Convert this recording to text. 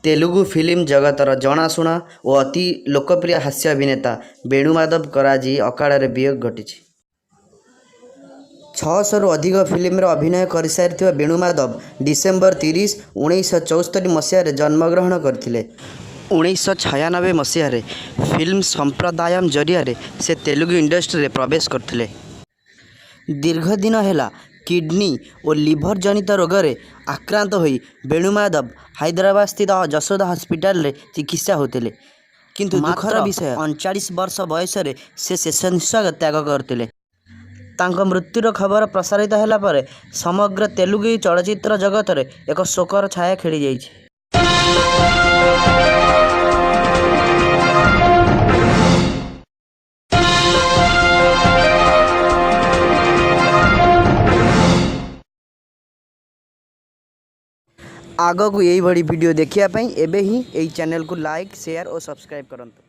Telugu film जगतर जनाशुना और अति लोकप्रिय हास्य अभिनेता वेणुमाधव कराजी अकाल वियोग घटी 600 अधिक फिल्म अभिनय कर सारी वेणुमाधव डिसेम्बर 30, 1974 मसीह जन्मग्रहण करते। 1996 मसीह फिल्म संप्रदायम जरिया से तेलुगु इंडस्ट्री में प्रवेश करते। दीर्घ दिन है किडनी और लिभर जनित रोग में आक्रांत होई वेणुमाधव हैदराबाद स्थित जशोदा हॉस्पिटल रे चिकित्सा होते, किंतु दुखर विषय 39 वर्ष बयस से शेष निश्वास त्याग करते। तांको मृत्युर खबर प्रसारित होला पर समग्र तेलुगु चलचित्र जगत में एक शोकर छाया खेली जाइछि। आगक यही वीडियो देखिया एबे ही चैनल को लाइक शेयर और सब्सक्राइब करंतु।